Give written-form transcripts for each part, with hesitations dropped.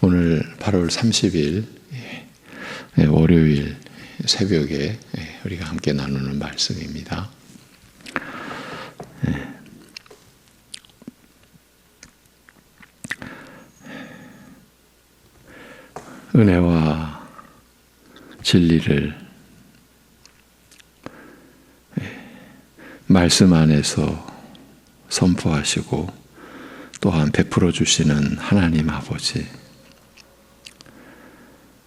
오늘 8월 30일 월요일 새벽에 우리가 함께 나누는 말씀입니다. 은혜와 진리를 말씀 안에서 선포하시고 또한 베풀어 주시는 하나님 아버지,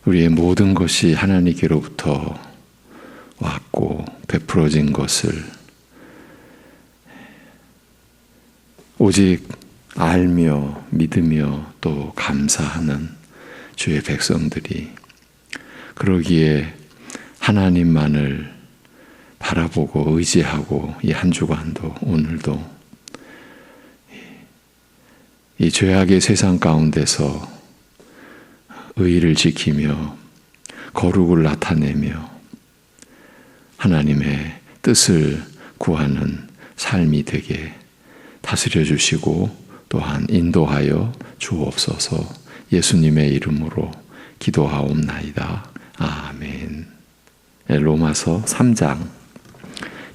우리의 모든 것이 하나님께로부터 왔고 베풀어진 것을 오직 알며 믿으며 또 감사하는 주의 백성들이 그러기에 하나님만을 바라보고 의지하고 이 한 주간도 오늘도 이 죄악의 세상 가운데서 의의를 지키며 거룩을 나타내며 하나님의 뜻을 구하는 삶이 되게 다스려 주시고 또한 인도하여 주옵소서. 예수님의 이름으로 기도하옵나이다. 아멘. 로마서 3장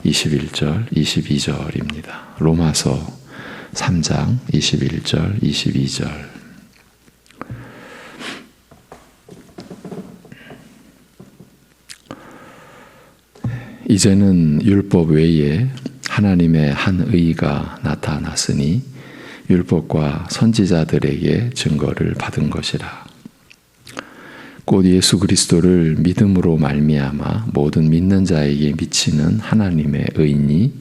21절 22절입니다. 로마서 3장 21절 22절. 이제는 율법 외에 하나님의 한 의가 나타났으니 율법과 선지자들에게 증거를 받은 것이라. 곧 예수 그리스도를 믿음으로 말미암아 모든 믿는 자에게 미치는 하나님의 의니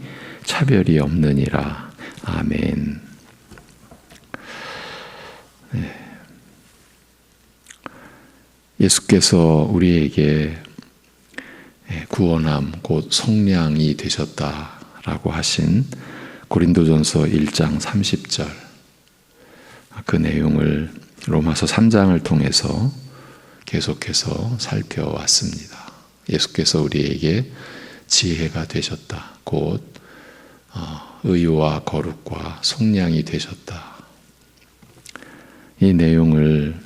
차별이 없느니라. 아멘. 예수께서 우리에게 구원함 곧 속량이 되셨다라고 하신 고린도전서 1장 30절, 그 내용을 로마서 3장을 통해서 계속해서 살펴왔습니다. 예수께서 우리에게 지혜가 되셨다. 곧 의와 거룩과 속량이 되셨다. 이 내용을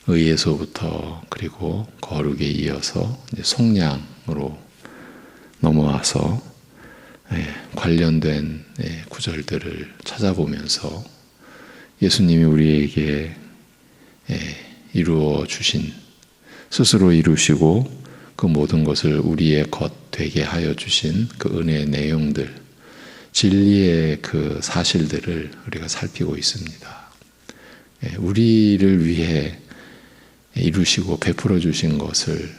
의에서부터 그리고 거룩에 이어서 이제 속량으로 넘어와서 관련된 구절들을 찾아보면서 예수님이 우리에게 이루어 주신, 스스로 이루시고 그 모든 것을 우리의 것 되게 하여 주신 그 은혜의 내용들, 진리의 그 사실들을 우리가 살피고 있습니다. 우리를 위해 이루시고 베풀어 주신 것을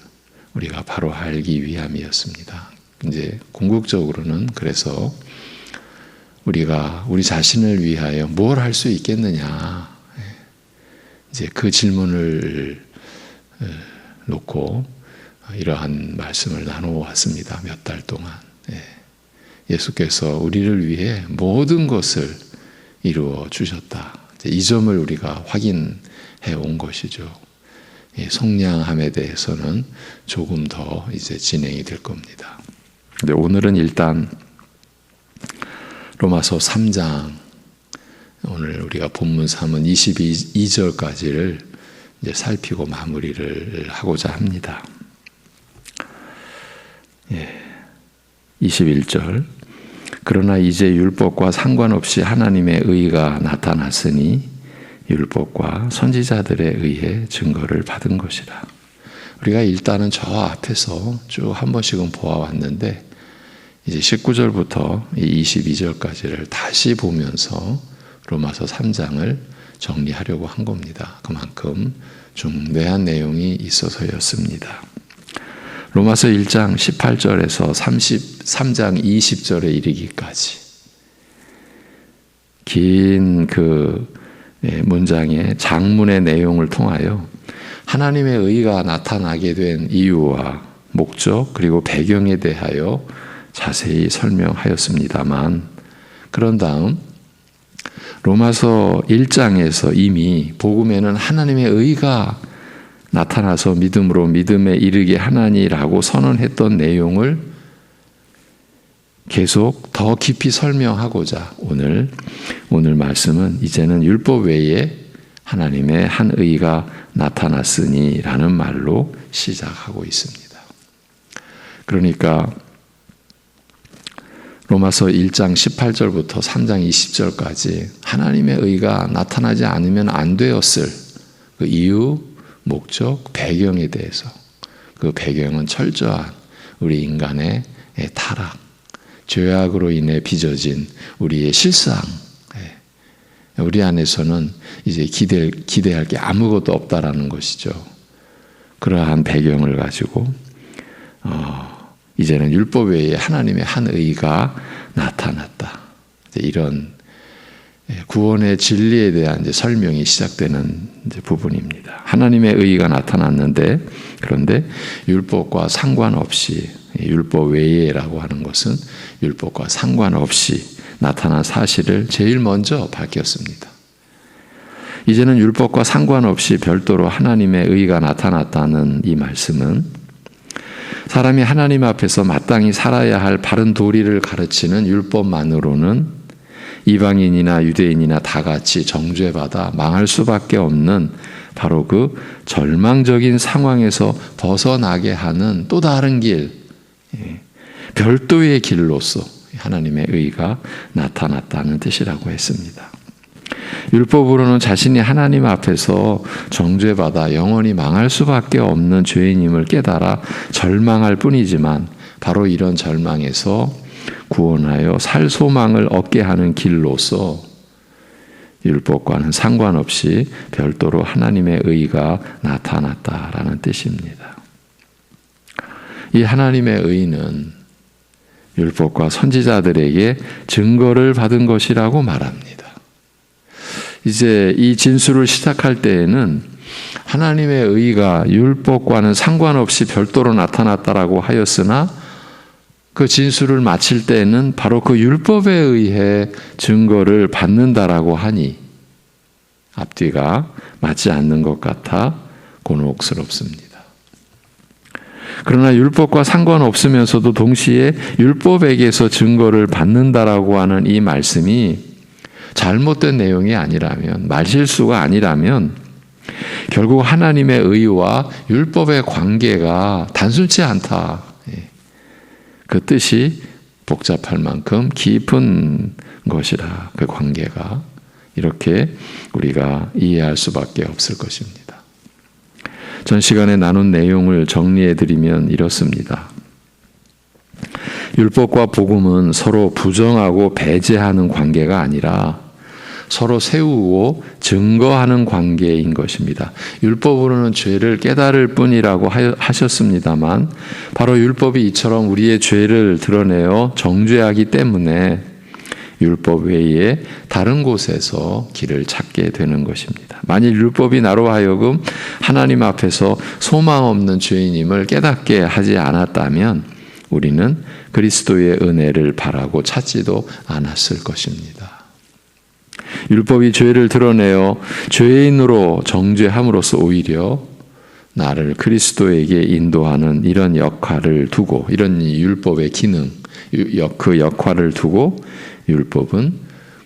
우리가 바로 알기 위함이었습니다. 이제 궁극적으로는 그래서 우리가 우리 자신을 위하여 뭘 할 수 있겠느냐, 이제 그 질문을 놓고 이러한 말씀을 나누어 왔습니다. 몇 달 동안. 예수께서 우리를 위해 모든 것을 이루어 주셨다. 이 점을 우리가 확인해 온 것이죠. 속량함에 대해서는 조금 더 이제 진행이 될 겁니다. 근데 오늘은 일단 로마서 3장, 오늘 우리가 본문 3은 22절까지를 이제 살피고 마무리를 하고자 합니다. 21절. 그러나 이제 율법과 상관없이 하나님의 의가 나타났으니 율법과 선지자들에 의해 증거를 받은 것이라. 우리가 일단은 저 앞에서 쭉 한 번씩은 보아왔는데 이제 19절부터 22절까지를 다시 보면서 로마서 3장을 정리하려고 한 겁니다. 그만큼 중대한 내용이 있어서였습니다. 로마서 1장 18절에서 33장 20절에 이르기까지 긴 그 문장의 장문의 내용을 통하여 하나님의 의가 나타나게 된 이유와 목적 그리고 배경에 대하여 자세히 설명하였습니다만, 그런 다음 로마서 1장에서 이미 복음에는 하나님의 의가 나타나서 믿음으로 믿음에 이르게 하나니라고 선언했던 내용을 계속 더 깊이 설명하고자 오늘 말씀은 이제는 율법 외에 하나님의 한 의가 나타났으니 라는 말로 시작하고 있습니다. 그러니까 로마서 1장 18절부터 3장 20절까지 하나님의 의가 나타나지 않으면 안 되었을 그 이유, 목적, 배경에 대해서, 그 배경은 철저한 우리 인간의 타락, 죄악으로 인해 빚어진 우리의 실상, 우리 안에서는 이제 기대할 게 아무것도 없다라는 것이죠. 그러한 배경을 가지고 이제는 율법 외에 하나님의 한 의가 나타났다. 이런 구원의 진리에 대한 이제 설명이 시작되는 이제 부분입니다. 하나님의 의가 나타났는데, 그런데 율법과 상관없이, 율법 외에라고 하는 것은 율법과 상관없이 나타난 사실을 제일 먼저 밝혔습니다. 이제는 율법과 상관없이 별도로 하나님의 의가 나타났다는 이 말씀은 사람이 하나님 앞에서 마땅히 살아야 할 바른 도리를 가르치는 율법만으로는 이방인이나 유대인이나 다 같이 정죄받아 망할 수밖에 없는 바로 그 절망적인 상황에서 벗어나게 하는 또 다른 길, 별도의 길로서 하나님의 의가 나타났다는 뜻이라고 했습니다. 율법으로는 자신이 하나님 앞에서 정죄받아 영원히 망할 수밖에 없는 죄인임을 깨달아 절망할 뿐이지만 바로 이런 절망에서 구원하여 살 소망을 얻게 하는 길로서 율법과는 상관없이 별도로 하나님의 의가 나타났다라는 뜻입니다. 이 하나님의 의는 율법과 선지자들에게 증거를 받은 것이라고 말합니다. 이제 이 진술을 시작할 때에는 하나님의 의가 율법과는 상관없이 별도로 나타났다라고 하였으나 그 진술을 마칠 때에는 바로 그 율법에 의해 증거를 받는다라고 하니 앞뒤가 맞지 않는 것 같아 곤혹스럽습니다. 그러나 율법과 상관없으면서도 동시에 율법에게서 증거를 받는다라고 하는 이 말씀이 잘못된 내용이 아니라면, 말실수가 아니라면 결국 하나님의 의와 율법의 관계가 단순치 않다. 그 뜻이 복잡할 만큼 깊은 것이라, 그 관계가. 이렇게 우리가 이해할 수밖에 없을 것입니다. 전 시간에 나눈 내용을 정리해드리면 이렇습니다. 율법과 복음은 서로 부정하고 배제하는 관계가 아니라 서로 세우고 증거하는 관계인 것입니다. 율법으로는 죄를 깨달을 뿐이라고 하셨습니다만 바로 율법이 이처럼 우리의 죄를 드러내어 정죄하기 때문에 율법 외에 다른 곳에서 길을 찾게 되는 것입니다. 만일 율법이 나로 하여금 하나님 앞에서 소망 없는 죄인임을 깨닫게 하지 않았다면 우리는 그리스도의 은혜를 바라고 찾지도 않았을 것입니다. 율법이 죄를 드러내어 죄인으로 정죄함으로써 오히려 나를 그리스도에게 인도하는 이런 역할을 두고, 이런 율법의 기능, 그 역할을 두고 율법은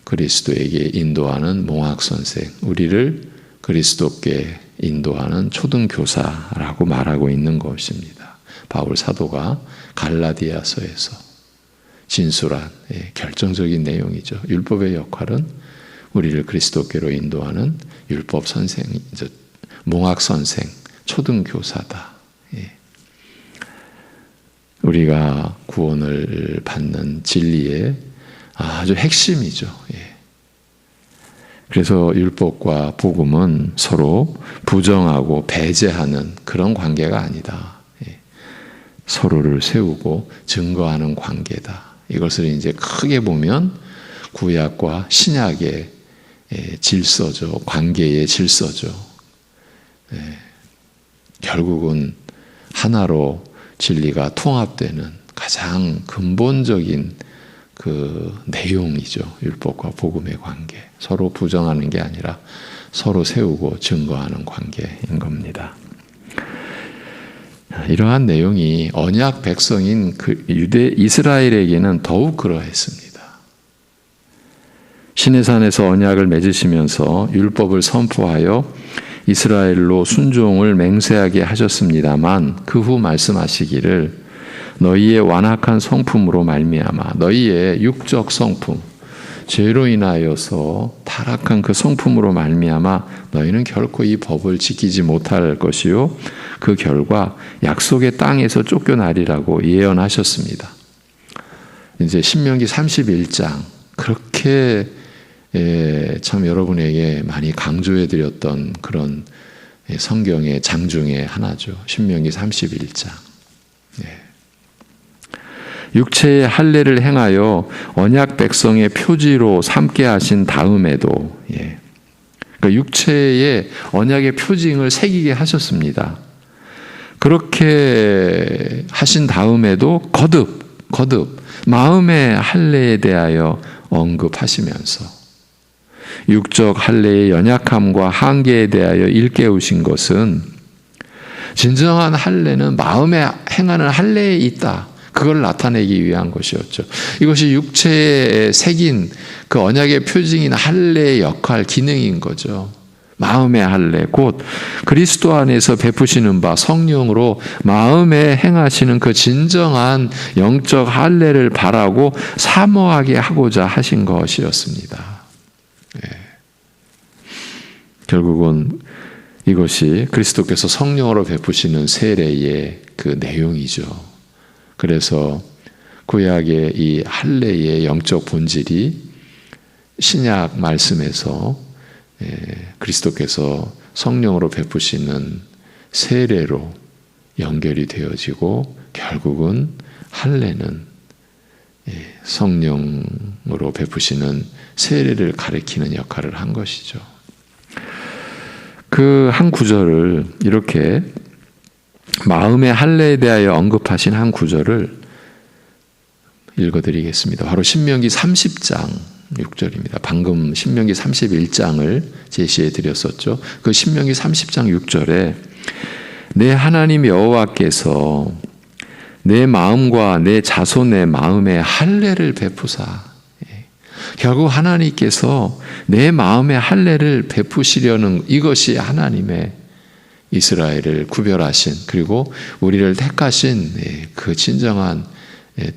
그리스도에게 인도하는 몽학선생, 우리를 그리스도께 인도하는 초등교사라고 말하고 있는 것입니다. 바울 사도가 갈라디아서에서 진술한 결정적인 내용이죠. 율법의 역할은 우리를 그리스도께로 인도하는 율법 선생, 몽학 선생, 초등교사다. 우리가 구원을 받는 진리의 아주 핵심이죠. 그래서 율법과 복음은 서로 부정하고 배제하는 그런 관계가 아니다. 서로를 세우고 증거하는 관계다. 이것을 이제 크게 보면 구약과 신약의 질서죠. 관계의 질서죠. 결국은 하나로 진리가 통합되는 가장 근본적인 그 내용이죠. 율법과 복음의 관계. 서로 부정하는 게 아니라 서로 세우고 증거하는 관계인 겁니다. 이러한 내용이 언약 백성인 그 이스라엘에게는 더욱 그러했습니다. 시내산에서 언약을 맺으시면서 율법을 선포하여 이스라엘로 순종을 맹세하게 하셨습니다만 그 후 말씀하시기를 너희의 완악한 성품으로 말미암아 너희의 육적 성품 죄로 인하여서 타락한 그 성품으로 말미암아 너희는 결코 이 법을 지키지 못할 것이요 그 결과 약속의 땅에서 쫓겨나리라고 예언하셨습니다. 이제 신명기 31장 그렇게 참 여러분에게 많이 강조해 드렸던 그런 성경의 장 중에 하나죠. 신명기 31장. 육체의 할례를 행하여 언약 백성의 표지로 삼게 하신 다음에도 그러니까 육체의 언약의 표징을 새기게 하셨습니다. 그렇게 하신 다음에도 거듭 마음의 할례에 대하여 언급하시면서 육적 할례의 연약함과 한계에 대하여 일깨우신 것은 진정한 할례는 마음에 행하는 할례에 있다. 그걸 나타내기 위한 것이었죠. 이것이 육체에 새긴 그 언약의 표징인 할례의 역할, 기능인 거죠. 마음의 할례, 곧 그리스도 안에서 베푸시는 바 성령으로 마음에 행하시는 그 진정한 영적 할례를 바라고 사모하게 하고자 하신 것이었습니다. 결국은 이것이 그리스도께서 성령으로 베푸시는 세례의 그 내용이죠. 그래서 구약의 이 할례의 영적 본질이 신약 말씀에서 그리스도께서 성령으로 베푸시는 세례로 연결이 되어지고 결국은 할례는 성령으로 베푸시는 세례를 가리키는 역할을 한 것이죠. 그 한 구절을 이렇게 마음의 할례에 대하여 언급하신 한 구절을 읽어드리겠습니다. 바로 신명기 30장 6절입니다. 방금 신명기 31장을 제시해 드렸었죠. 그 신명기 30장 6절에 내 하나님 여호와께서 내 마음과 내 자손의 마음에 할례를 베푸사. 결국 하나님께서 내 마음에 할례를 베푸시려는 이것이 하나님의 이스라엘을 구별하신 그리고 우리를 택하신 그 진정한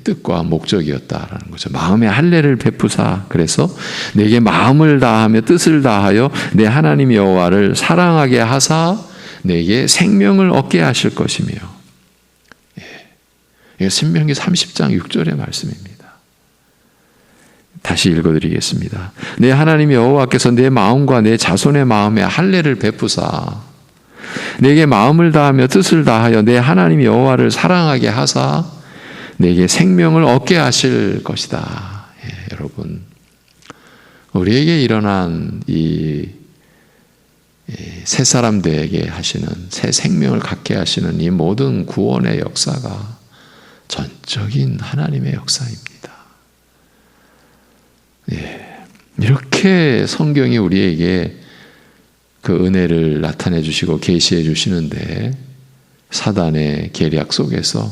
뜻과 목적이었다라는 거죠. 마음의 할례를 베푸사. 그래서 내게 마음을 다하며 뜻을 다하여 내 하나님 여호와를 사랑하게 하사 내게 생명을 얻게 하실 것이며. 이게 신명기 30장 6절의 말씀입니다. 다시 읽어드리겠습니다. 내 하나님 여호와께서 내 마음과 내 자손의 마음에 할례를 베푸사 내게 마음을 다하며 뜻을 다하여 내 하나님 여호와를 사랑하게 하사 내게 생명을 얻게 하실 것이다. 여러분, 우리에게 일어난 이 새 사람 되게 하시는 새 생명을 갖게 하시는 이 모든 구원의 역사가 전적인 하나님의 역사입니다. 이렇게 성경이 우리에게 그 은혜를 나타내 주시고 계시해 주시는데 사단의 계략 속에서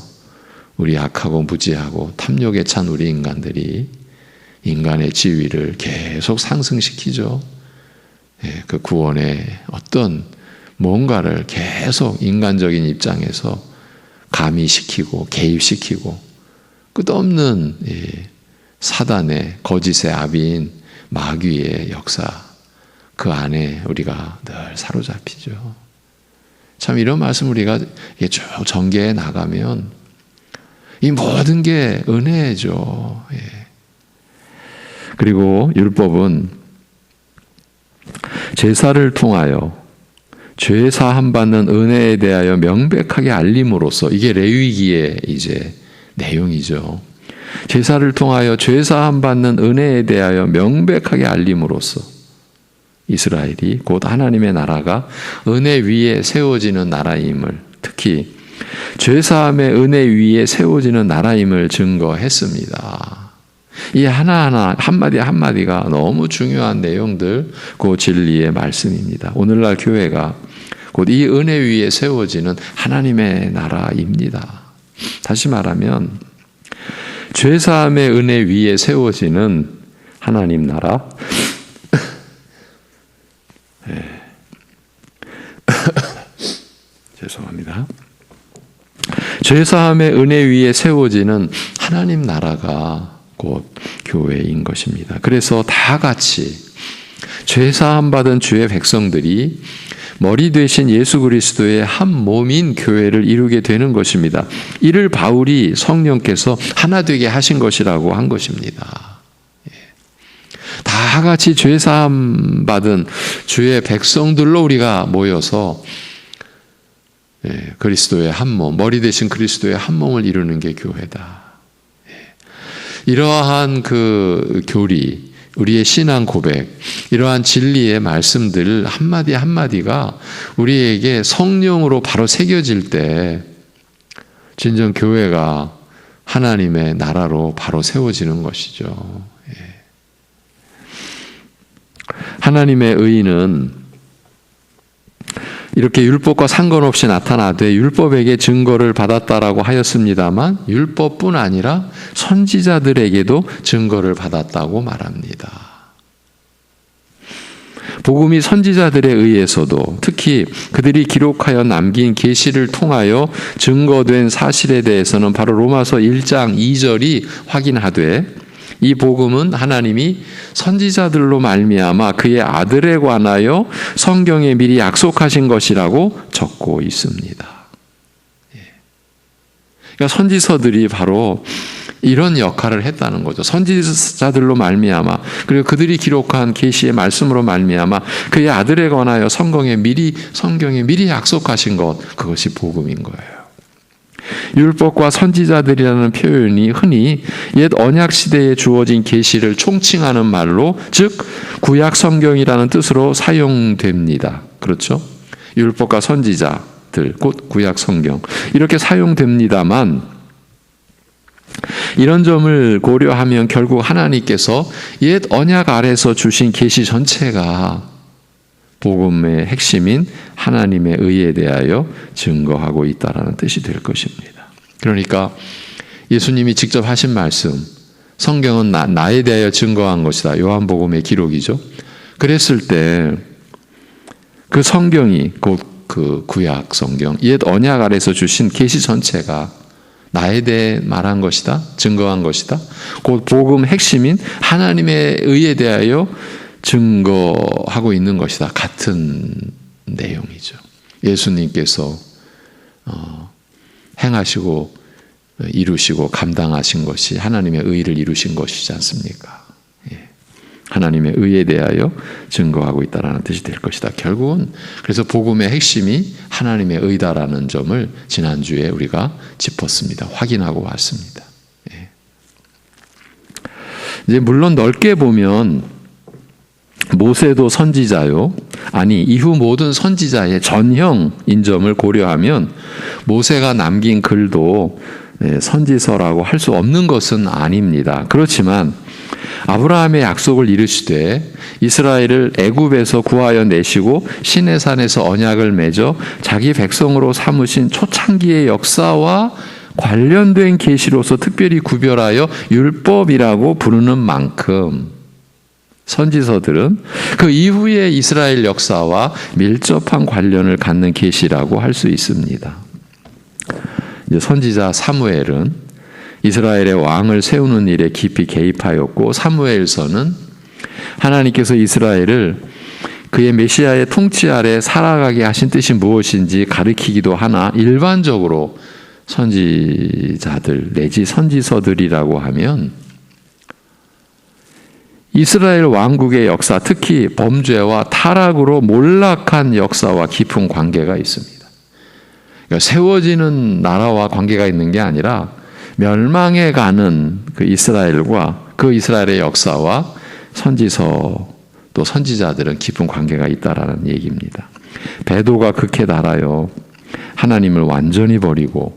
우리 악하고 무지하고 탐욕에 찬 우리 인간들이 인간의 지위를 계속 상승시키죠. 그 구원의 어떤 뭔가를 계속 인간적인 입장에서 가미시키고 개입시키고 끝없는 사단의 거짓의 아비인 마귀의 역사 그 안에 우리가 늘 사로잡히죠. 참 이런 말씀 우리가 쭉 전개해 나가면 이 모든 게 은혜죠. 그리고 율법은 제사를 통하여 죄 사함 받는 은혜에 대하여 명백하게 알림으로써 이게 레위기의 이제 내용이죠. 제사를 통하여 죄 사함 받는 은혜에 대하여 명백하게 알림으로써 이스라엘이 곧 하나님의 나라가 은혜 위에 세워지는 나라임을 특히 죄 사함의 은혜 위에 세워지는 나라임을 증거했습니다. 이 하나하나 한마디 한마디가 너무 중요한 내용들 그 진리의 말씀입니다. 오늘날 교회가 곧 이 은혜 위에 세워지는 하나님의 나라입니다. 다시 말하면 죄사함의 은혜 위에 세워지는 하나님 나라 죄송합니다. 죄사함의 은혜 위에 세워지는 하나님 나라가 곧 교회인 것입니다. 그래서 다 같이 죄사함 받은 주의 백성들이 머리 되신 예수 그리스도의 한 몸인 교회를 이루게 되는 것입니다. 이를 바울이 성령께서 하나 되게 하신 것이라고 한 것입니다. 다 같이 죄사함 받은 주의 백성들로 우리가 모여서 그리스도의 한 몸, 머리 되신 그리스도의 한 몸을 이루는 게 교회다. 이러한 그 교리, 우리의 신앙 고백, 이러한 진리의 말씀들 한마디 한마디가 우리에게 성령으로 바로 새겨질 때 진정 교회가 하나님의 나라로 바로 세워지는 것이죠. 하나님의 의는 이렇게 율법과 상관없이 나타나되 율법에게 증거를 받았다라고 하였습니다만 율법뿐 아니라 선지자들에게도 증거를 받았다고 말합니다. 복음이 선지자들에 의해서도 특히 그들이 기록하여 남긴 계시를 통하여 증거된 사실에 대해서는 바로 로마서 1장 2절이 확인하되 이 복음은 하나님이 선지자들로 말미암아 그의 아들에 관하여 성경에 미리 약속하신 것이라고 적고 있습니다. 그러니까 선지서들이 바로 이런 역할을 했다는 거죠. 선지자들로 말미암아 그리고 그들이 기록한 계시의 말씀으로 말미암아 그의 아들에 관하여 성경에 미리 약속하신 것, 그것이 복음인 거예요. 율법과 선지자들이라는 표현이 흔히 옛 언약 시대에 주어진 계시를 총칭하는 말로, 즉 구약 성경이라는 뜻으로 사용됩니다. 그렇죠? 율법과 선지자들, 곧 구약 성경, 이렇게 사용됩니다만 이런 점을 고려하면 결국 하나님께서 옛 언약 아래서 주신 계시 전체가 복음의 핵심인 하나님의 의에 대하여 증거하고 있다라는 뜻이 될 것입니다. 그러니까 예수님이 직접 하신 말씀, 성경은 나에 대하여 증거한 것이다. 요한복음의 기록이죠. 그랬을 때 그 성경이 곧 그 구약 성경, 옛 언약 아래서 주신 계시 전체가 나에 대해 말한 것이다, 증거한 것이다. 곧 복음 핵심인 하나님의 의에 대하여 증거하고 있는 것이다. 같은 내용이죠. 예수님께서 행하시고 이루시고 감당하신 것이 하나님의 의를 이루신 것이지 않습니까? 하나님의 의에 대하여 증거하고 있다는 뜻이 될 것이다. 결국은 그래서 복음의 핵심이 하나님의 의다라는 점을 지난주에 우리가 짚었습니다. 확인하고 왔습니다. 이제 물론 넓게 보면 모세도 선지자요. 아니 이후 모든 선지자의 전형인 점을 고려하면 모세가 남긴 글도 선지서라고 할 수 없는 것은 아닙니다. 그렇지만 아브라함의 약속을 이루시되 이스라엘을 애굽에서 구하여 내시고 시내산에서 언약을 맺어 자기 백성으로 삼으신 초창기의 역사와 관련된 계시로서 특별히 구별하여 율법이라고 부르는 만큼 선지서들은 그 이후의 이스라엘 역사와 밀접한 관련을 갖는 계시라고 할 수 있습니다. 이제 선지자 사무엘은 이스라엘의 왕을 세우는 일에 깊이 개입하였고, 사무엘서는 하나님께서 이스라엘을 그의 메시아의 통치 아래 살아가게 하신 뜻이 무엇인지 가르치기도 하나, 일반적으로 선지자들 내지 선지서들이라고 하면 이스라엘 왕국의 역사, 특히 범죄와 타락으로 몰락한 역사와 깊은 관계가 있습니다. 그러니까 세워지는 나라와 관계가 있는 게 아니라 멸망해 가는 그 이스라엘과 그 이스라엘의 역사와 선지서 또 선지자들은 깊은 관계가 있다라는 얘기입니다. 배도가 극해 달하여 하나님을 완전히 버리고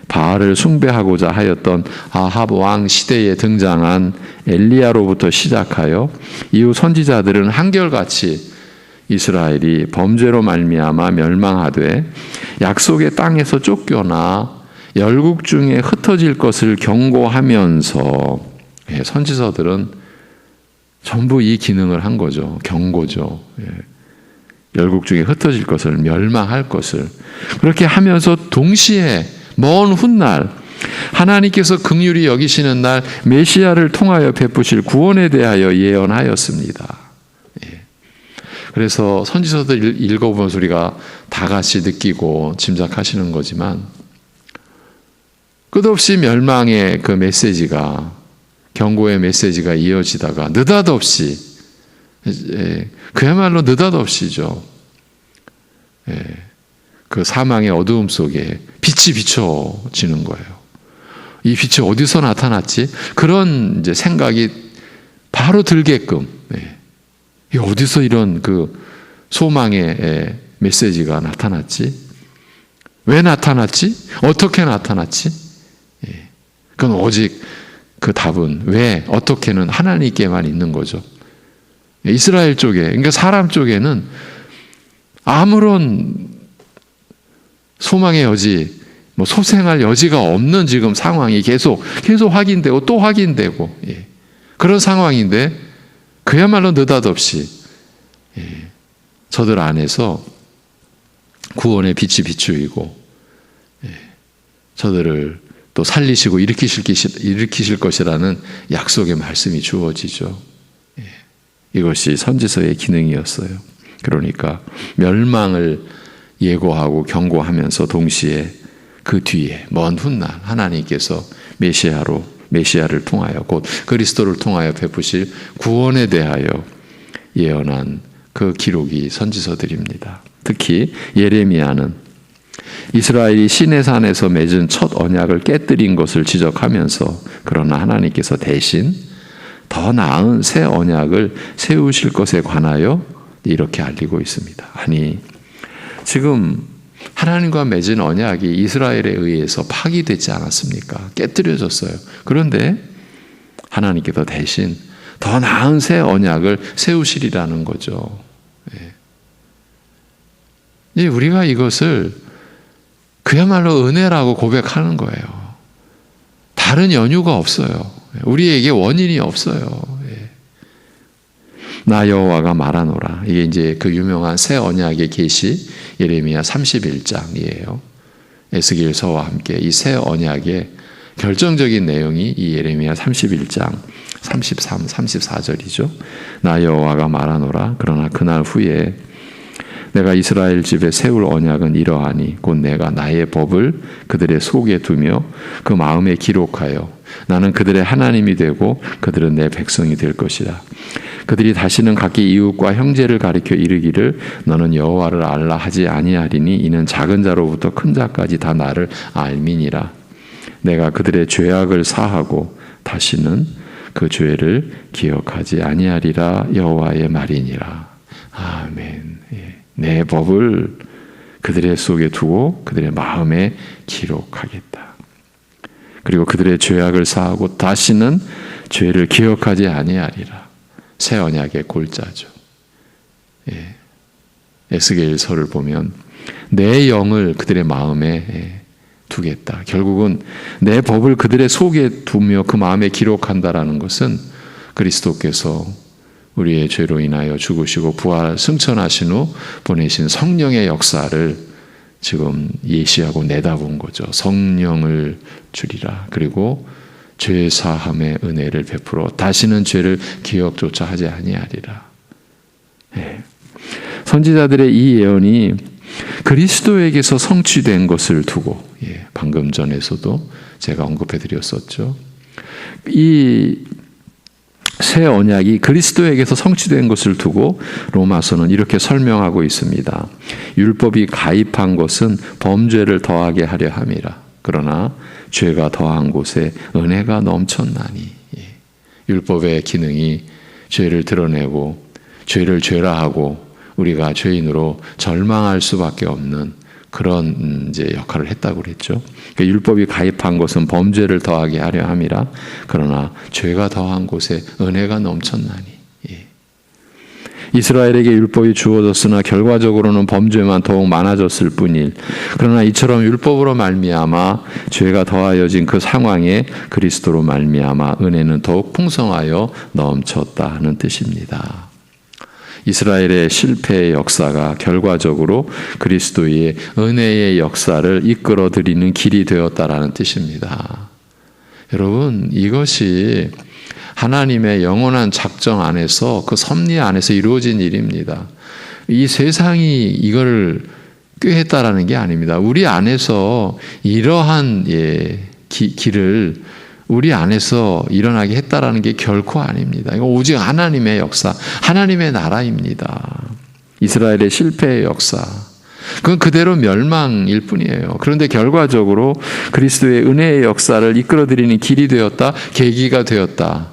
바알을 숭배하고자 하였던 아합 왕 시대에 등장한 엘리야로부터 시작하여 이후 선지자들은 한결같이 이스라엘이 범죄로 말미암아 멸망하되 약속의 땅에서 쫓겨나 열국 중에 흩어질 것을 경고하면서, 선지서들은 전부 이 기능을 한 거죠. 경고죠. 열국 중에 흩어질 것을, 멸망할 것을. 그렇게 하면서 동시에 먼 훗날 하나님께서 긍휼히 여기시는 날 메시아를 통하여 베푸실 구원에 대하여 예언하였습니다. 그래서 선지서들 읽어보면서 우리가 다 같이 느끼고 짐작하시는 거지만, 끝없이 멸망의 그 메시지가, 경고의 메시지가 이어지다가 느닷없이, 그야말로 느닷없이죠, 그 사망의 어두움 속에 빛이 비춰지는 거예요. 이 빛이 어디서 나타났지? 그런 이제 생각이 바로 들게끔, 어디서 이런 그 소망의 메시지가 나타났지? 왜 나타났지? 어떻게 나타났지? 그건 오직 그 답은 왜, 어떻게는 하나님께만 있는 거죠. 이스라엘 쪽에, 그러니까 사람 쪽에는 아무런 소망의 여지, 소생할 여지가 없는 지금 상황이 계속 확인되고 또 확인되고, 그런 상황인데 그야말로 느닷없이 저들 안에서 구원의 빛이 비추이고 저들을 또 살리시고 일으키실 것이라는 약속의 말씀이 주어지죠. 이것이 선지서의 기능이었어요. 그러니까 멸망을 예고하고 경고하면서 동시에 그 뒤에 먼 훗날 하나님께서 메시아를 통하여, 곧 그리스도를 통하여 베푸실 구원에 대하여 예언한 그 기록이 선지서들입니다. 특히 예레미야는 이스라엘이 시내산에서 맺은 첫 언약을 깨뜨린 것을 지적하면서, 그러나 하나님께서 대신 더 나은 새 언약을 세우실 것에 관하여 이렇게 알리고 있습니다. 아니, 지금 하나님과 맺은 언약이 이스라엘에 의해서 파기되지 않았습니까? 깨뜨려졌어요. 그런데 하나님께서 대신 더 나은 새 언약을 세우시리라는 거죠. 우리가 이것을 그야말로 은혜라고 고백하는 거예요. 다른 연유가 없어요. 우리에게 원인이 없어요. 나 여호와가 말하노라. 이게 이제 그 유명한 새 언약의 계시, 예레미야 31장이에요. 에스겔서와 함께 이 새 언약의 결정적인 내용이 이 예레미야 31장 33, 34절이죠. 나 여호와가 말하노라. 그러나 그날 후에 내가 이스라엘 집에 세울 언약은 이러하니 곧 내가 나의 법을 그들의 속에 두며 그 마음에 기록하여 나는 그들의 하나님이 되고 그들은 내 백성이 될 것이라. 그들이 다시는 각기 이웃과 형제를 가리켜 이르기를 너는 여호와를 알라 하지 아니하리니 이는 작은 자로부터 큰 자까지 다 나를 알미니라. 내가 그들의 죄악을 사하고 다시는 그 죄를 기억하지 아니하리라. 여호와의 말이니라. 아멘. 내 법을 그들의 속에 두고 그들의 마음에 기록하겠다. 그리고 그들의 죄악을 사하고 다시는 죄를 기억하지 아니하리라. 새 언약의 골자죠. 에스겔서를 보면 내 영을 그들의 마음에 두겠다. 결국은 내 법을 그들의 속에 두며 그 마음에 기록한다라는 것은 그리스도께서 우리의 죄로 인하여 죽으시고 부활 승천하신 후 보내신 성령의 역사를 지금 예시하고 내다본 거죠. 성령을 주리라. 그리고 죄 사함의 은혜를 베풀어 다시는 죄를 기억조차 하지 아니하리라. 선지자들의 이 예언이 그리스도에게서 성취된 것을 두고, 방금 전에서도 제가 언급해 드렸었죠. 이 새 언약이 그리스도에게서 성취된 것을 두고 로마서는 이렇게 설명하고 있습니다. 율법이 가입한 것은 범죄를 더하게 하려 함이라. 그러나 죄가 더한 곳에 은혜가 넘쳤나니. 율법의 기능이 죄를 드러내고 죄를 죄라하고 우리가 죄인으로 절망할 수밖에 없는 그런 이제 역할을 했다고 그랬죠. 그러니까 율법이 가입한 것은 범죄를 더하게 하려 함이라. 그러나 죄가 더한 곳에 은혜가 넘쳤나니. 이스라엘에게 율법이 주어졌으나 결과적으로는 범죄만 더욱 많아졌을 뿐일. 그러나 이처럼 율법으로 말미암아 죄가 더하여진 그 상황에 그리스도로 말미암아 은혜는 더욱 풍성하여 넘쳤다는 뜻입니다. 이스라엘의 실패의 역사가 결과적으로 그리스도의 은혜의 역사를 이끌어들이는 길이 되었다라는 뜻입니다. 여러분, 이것이 하나님의 영원한 작정 안에서, 그 섭리 안에서 이루어진 일입니다. 이 세상이 이걸 꾀했다라는 게 아닙니다. 우리 안에서 이러한 길을 우리 안에서 일어나게 했다라는 게 결코 아닙니다. 이거 오직 하나님의 역사, 하나님의 나라입니다. 이스라엘의 실패의 역사, 그건 그대로 멸망일 뿐이에요. 그런데 결과적으로 그리스도의 은혜의 역사를 이끌어들이는 길이 되었다, 계기가 되었다.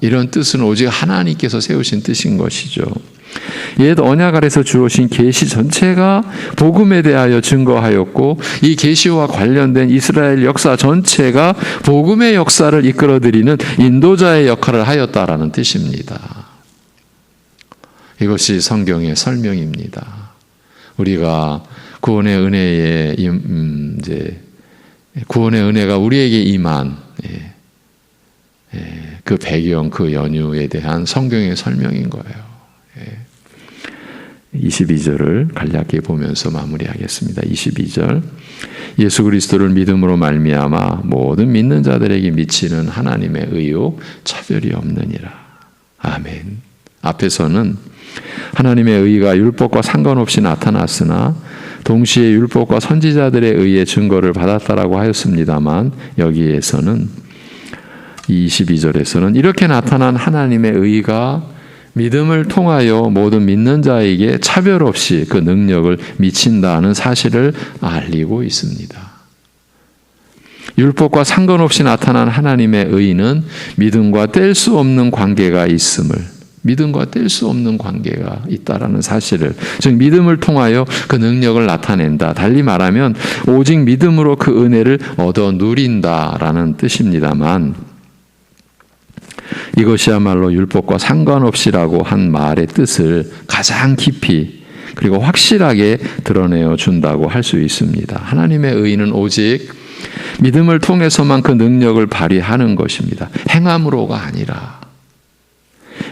이런 뜻은 오직 하나님께서 세우신 뜻인 것이죠. 옛 언약 아래서 주어진 계시 전체가 복음에 대하여 증거하였고, 이 계시와 관련된 이스라엘 역사 전체가 복음의 역사를 이끌어들이는 인도자의 역할을 하였다라는 뜻입니다. 이것이 성경의 설명입니다. 우리가 구원의 은혜에 구원의 은혜가 우리에게 임한 그 배경, 그 연유에 대한 성경의 설명인 거예요. 22절을 간략히 보면서 마무리하겠습니다. 22절, 예수 그리스도를 믿음으로 말미암아 모든 믿는 자들에게 미치는 하나님의 의요 차별이 없느니라. 아멘. 앞에서는 하나님의 의가 율법과 상관없이 나타났으나 동시에 율법과 선지자들의 의의 증거를 받았다라고 하였습니다만, 여기에서는 22절에서는 이렇게 나타난 하나님의 의가 믿음을 통하여 모든 믿는 자에게 차별 없이 그 능력을 미친다는 사실을 알리고 있습니다. 율법과 상관없이 나타난 하나님의 의는 믿음과 뗄 수 없는 관계가 믿음과 뗄 수 없는 관계가 있다라는 사실을, 즉 믿음을 통하여 그 능력을 나타낸다. 달리 말하면 오직 믿음으로 그 은혜를 얻어 누린다라는 뜻입니다만, 이것이야말로 율법과 상관없이라고 한 말의 뜻을 가장 깊이 그리고 확실하게 드러내어 준다고 할 수 있습니다. 하나님의 의는 오직 믿음을 통해서만 그 능력을 발휘하는 것입니다. 행함으로가 아니라.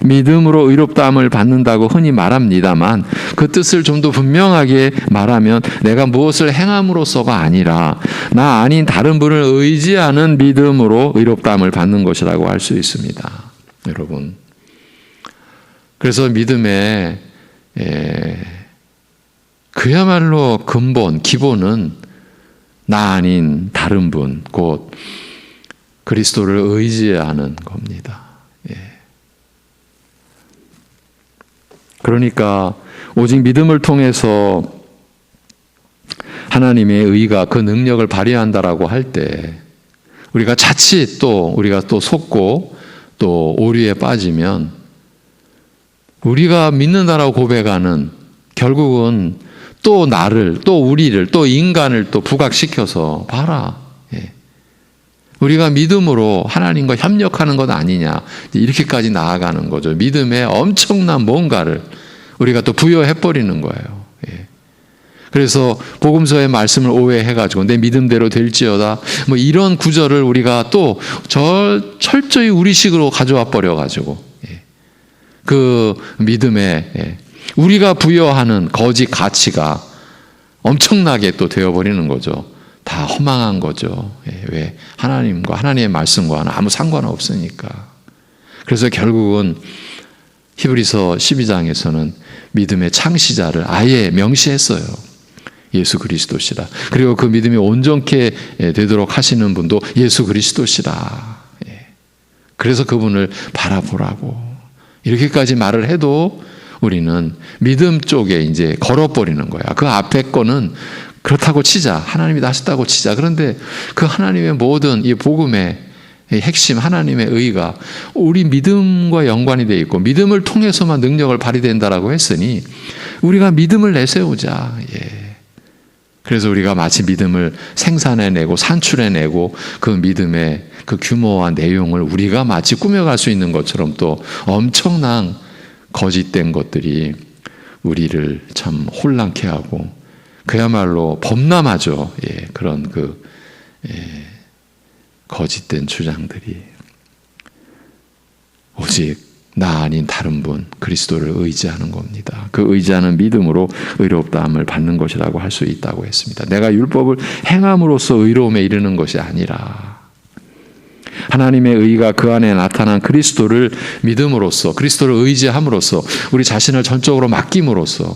믿음으로 의롭다함을 받는다고 흔히 말합니다만, 그 뜻을 좀 더 분명하게 말하면 내가 무엇을 행함으로써가 아니라 나 아닌 다른 분을 의지하는 믿음으로 의롭다함을 받는 것이라고 할 수 있습니다. 여러분, 그래서 믿음의 그야말로 근본, 기본은 나 아닌 다른 분, 곧 그리스도를 의지하는 겁니다. 그러니까 오직 믿음을 통해서 하나님의 의가 그 능력을 발휘한다라고 할 때, 우리가 자칫 우리가 속고 또 오류에 빠지면 우리가 믿는다라고 고백하는, 결국은 또 나를, 또 우리를, 또 인간을 또 부각시켜서 봐라, 우리가 믿음으로 하나님과 협력하는 것 아니냐, 이렇게까지 나아가는 거죠. 믿음의 엄청난 뭔가를 우리가 또 부여해버리는 거예요. 그래서 복음서의 말씀을 오해해가지고 내 믿음대로 될지어다, 뭐 이런 구절을 우리가 또 철저히 우리식으로 가져와 버려가지고 그 믿음에 우리가 부여하는 거짓 가치가 엄청나게 또 되어버리는 거죠. 다 허망한 거죠. 왜? 하나님과 하나님의 말씀과는 아무 상관없으니까. 그래서 결국은 히브리서 12장에서는 믿음의 창시자를 아예 명시했어요. 예수 그리스도시라. 그리고 그 믿음이 온전케 되도록 하시는 분도 예수 그리스도시라. 그래서 그분을 바라보라고. 이렇게까지 말을 해도 우리는 믿음 쪽에 이제 걸어버리는 거야. 그 앞에 거는 그렇다고 치자. 하나님이 하셨다고 치자. 그런데 그 하나님의 모든 이 복음의 핵심, 하나님의 의가 우리 믿음과 연관이 되어 있고 믿음을 통해서만 능력을 발휘된다라고 했으니 우리가 믿음을 내세우자. 그래서 우리가 마치 믿음을 생산해내고 산출해내고 그 믿음의 그 규모와 내용을 우리가 마치 꾸며갈 수 있는 것처럼 또 엄청난 거짓된 것들이 우리를 참 혼란케 하고 그야말로 범람하죠. 그런 거짓된 주장들이. 오직 나 아닌 다른 분 그리스도를 의지하는 겁니다. 그 의지하는 믿음으로 의롭다함을 받는 것이라고 할 수 있다고 했습니다. 내가 율법을 행함으로써 의로움에 이르는 것이 아니라 하나님의 의가 그 안에 나타난 그리스도를 믿음으로써, 그리스도를 의지함으로써, 우리 자신을 전적으로 맡김으로써,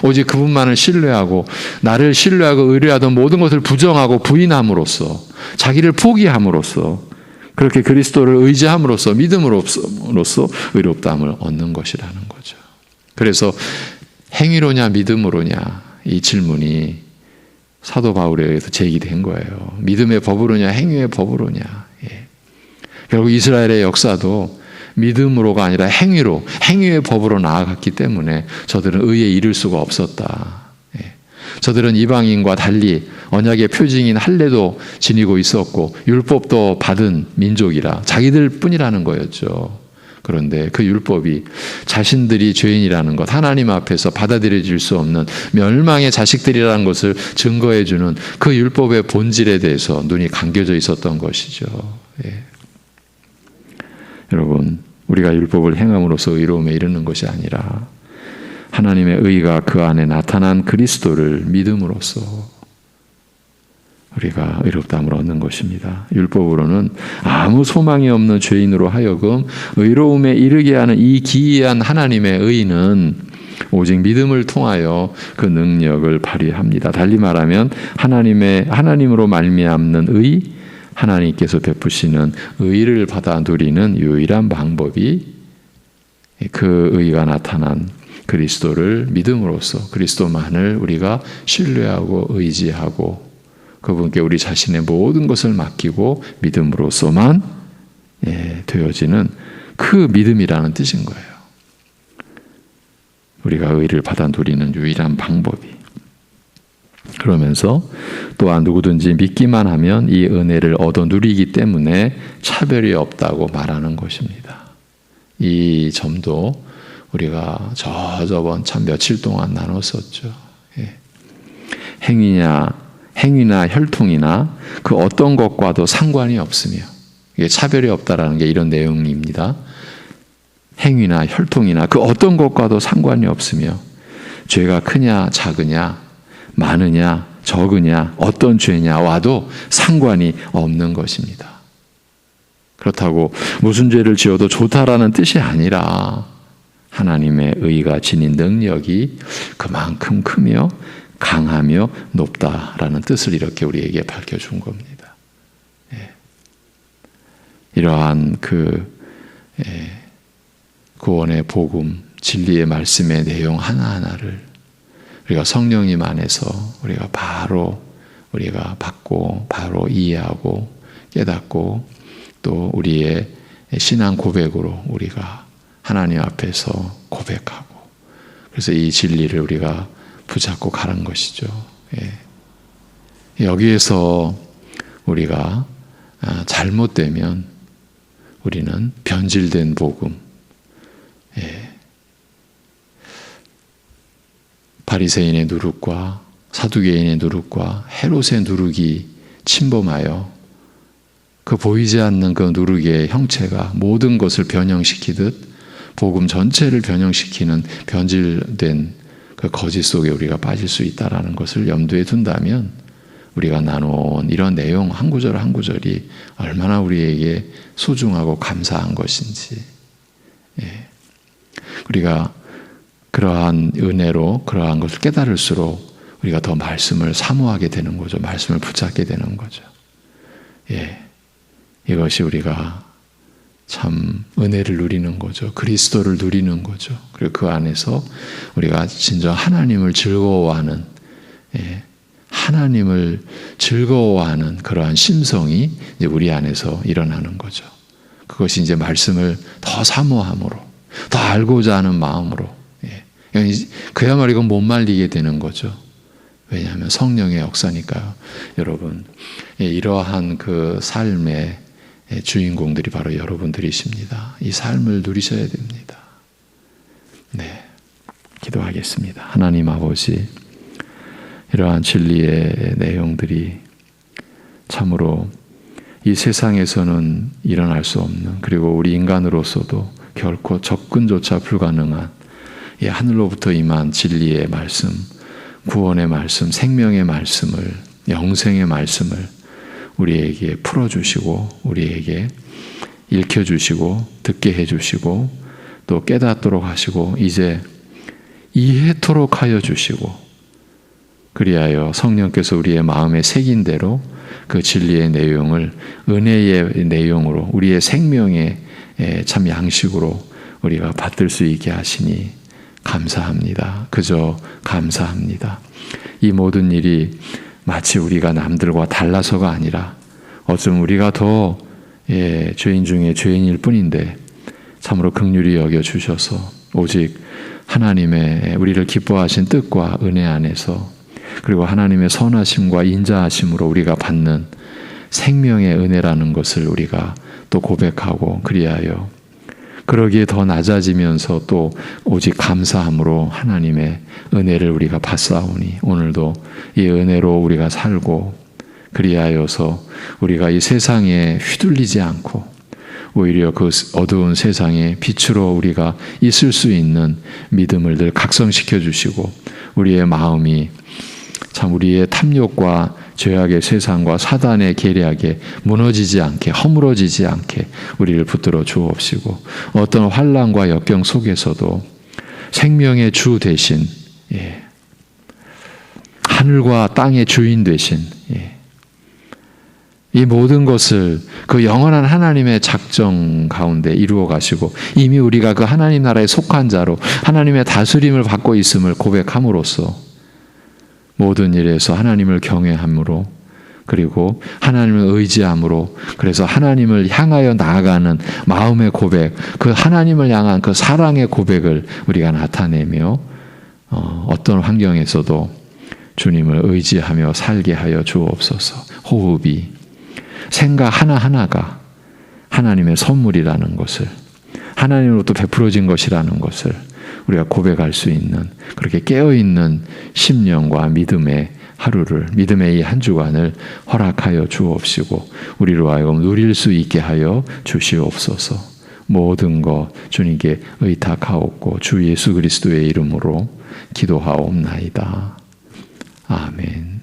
오직 그분만을 신뢰하고 나를 신뢰하고 의뢰하던 모든 것을 부정하고 부인함으로써, 자기를 포기함으로써, 그렇게 그리스도를 의지함으로써, 믿음으로써 의롭다함을 얻는 것이라는 거죠. 그래서 행위로냐 믿음으로냐 이 질문이 사도 바울에 의해서 제기된 거예요. 믿음의 법으로냐 행위의 법으로냐. 결국 이스라엘의 역사도 믿음으로가 아니라 행위로, 행위의 법으로 나아갔기 때문에 저들은 의에 이를 수가 없었다. 저들은 이방인과 달리 언약의 표징인 할례도 지니고 있었고 율법도 받은 민족이라 자기들 뿐이라는 거였죠. 그런데 그 율법이 자신들이 죄인이라는 것, 하나님 앞에서 받아들여질 수 없는 멸망의 자식들이라는 것을 증거해 주는 그 율법의 본질에 대해서 눈이 감겨져 있었던 것이죠. 여러분, 우리가 율법을 행함으로써 의로움에 이르는 것이 아니라 하나님의 의가 그 안에 나타난 그리스도를 믿음으로써 우리가 의롭다함을 얻는 것입니다. 율법으로는 아무 소망이 없는 죄인으로 하여금 의로움에 이르게 하는 이 기이한 하나님의 의는 오직 믿음을 통하여 그 능력을 발휘합니다. 달리 말하면 하나님으로 말미암는 의, 하나님께서 베푸시는 의를 받아 누리는 유일한 방법이 그 의가 나타난 그리스도를 믿음으로써 그리스도만을 우리가 신뢰하고 의지하고 그분께 우리 자신의 모든 것을 맡기고 믿음으로써만 되어지는 그 믿음이라는 뜻인 거예요. 우리가 의를 받아 누리는 유일한 방법이. 그러면서 또한 누구든지 믿기만 하면 이 은혜를 얻어 누리기 때문에 차별이 없다고 말하는 것입니다. 이 점도 우리가 저번 참 며칠 동안 나눴었죠. 행위나 혈통이나 그 어떤 것과도 상관이 없으며 이게 차별이 없다라는 게 이런 내용입니다. 행위나 혈통이나 그 어떤 것과도 상관이 없으며 죄가 크냐 작으냐 많으냐 적으냐 어떤 죄냐와도 상관이 없는 것입니다. 그렇다고 무슨 죄를 지어도 좋다라는 뜻이 아니라 하나님의 의가 지닌 능력이 그만큼 크며 강하며 높다라는 뜻을 이렇게 우리에게 밝혀준 겁니다. 이러한 구원의 복음, 진리의 말씀의 내용 하나하나를 우리가 성령님 안에서 우리가 바로 우리가 받고 바로 이해하고 깨닫고 또 우리의 신앙 고백으로 우리가 하나님 앞에서 고백하고 그래서 이 진리를 우리가 붙잡고 가는 것이죠. 여기에서 우리가 잘못되면 우리는 변질된 복음, 바리새인의 누룩과 사두개인의 누룩과 헤롯의 누룩이 침범하여 그 보이지 않는 그 누룩의 형체가 모든 것을 변형시키듯 복음 전체를 변형시키는 변질된 그 거짓 속에 우리가 빠질 수 있다는 것을 염두에 둔다면 우리가 나눈 이런 내용 한 구절 한 구절이 얼마나 우리에게 소중하고 감사한 것인지 우리가 그러한 은혜로 그러한 것을 깨달을수록 우리가 더 말씀을 사모하게 되는 거죠. 말씀을 붙잡게 되는 거죠. 이것이 우리가 참 은혜를 누리는 거죠. 그리스도를 누리는 거죠. 그리고 그 안에서 우리가 진정 하나님을 즐거워하는 하나님을 즐거워하는 그러한 심성이 이제 우리 안에서 일어나는 거죠. 그것이 이제 말씀을 더 사모함으로 더 알고자 하는 마음으로 그야말로 이건 못 말리게 되는 거죠. 왜냐하면 성령의 역사니까요. 여러분, 이러한 그 삶의 주인공들이 바로 여러분들이십니다. 이 삶을 누리셔야 됩니다. 기도하겠습니다. 하나님 아버지, 이러한 진리의 내용들이 참으로 이 세상에서는 일어날 수 없는, 그리고 우리 인간으로서도 결코 접근조차 불가능한 하늘로부터 임한 진리의 말씀, 구원의 말씀, 생명의 말씀을, 영생의 말씀을 우리에게 풀어주시고 우리에게 읽혀주시고 듣게 해주시고 또 깨닫도록 하시고 이제 이해토록 하여 주시고 그리하여 성령께서 우리의 마음에 새긴 대로 그 진리의 내용을 은혜의 내용으로 우리의 생명의 참 양식으로 우리가 받들 수 있게 하시니 감사합니다. 그저 감사합니다. 이 모든 일이 마치 우리가 남들과 달라서가 아니라 어쩌면 우리가 더 죄인 중에 죄인일 뿐인데 참으로 긍휼히 여겨 주셔서 오직 하나님의 우리를 기뻐하신 뜻과 은혜 안에서 그리고 하나님의 선하심과 인자하심으로 우리가 받는 생명의 은혜라는 것을 우리가 또 고백하고 그리하여 그러기에 더 낮아지면서 또 오직 감사함으로 하나님의 은혜를 우리가 받사오니 오늘도 이 은혜로 우리가 살고 그리하여서 우리가 이 세상에 휘둘리지 않고 오히려 그 어두운 세상에 빛으로 우리가 있을 수 있는 믿음을 늘 각성시켜 주시고 우리의 마음이 참 우리의 탐욕과 죄악의 세상과 사단의 계략에 무너지지 않게 허물어지지 않게 우리를 붙들어 주옵시고 어떤 환난과 역경 속에서도 생명의 주 대신 하늘과 땅의 주인 대신 이 모든 것을 그 영원한 하나님의 작정 가운데 이루어 가시고 이미 우리가 그 하나님 나라에 속한 자로 하나님의 다스림을 받고 있음을 고백함으로써 모든 일에서 하나님을 경외함으로 그리고 하나님을 의지함으로 그래서 하나님을 향하여 나아가는 마음의 고백 그 하나님을 향한 그 사랑의 고백을 우리가 나타내며 어떤 환경에서도 주님을 의지하며 살게 하여 주옵소서. 호흡이 생각 하나하나가 하나님의 선물이라는 것을 하나님으로부터 베풀어진 것이라는 것을 우리가 고백할 수 있는 그렇게 깨어있는 심령과 믿음의 하루를 믿음의 이 한 주간을 허락하여 주옵시고 우리로 하여금 누릴 수 있게 하여 주시옵소서. 모든 것 주님께 의탁하옵고 주 예수 그리스도의 이름으로 기도하옵나이다. 아멘.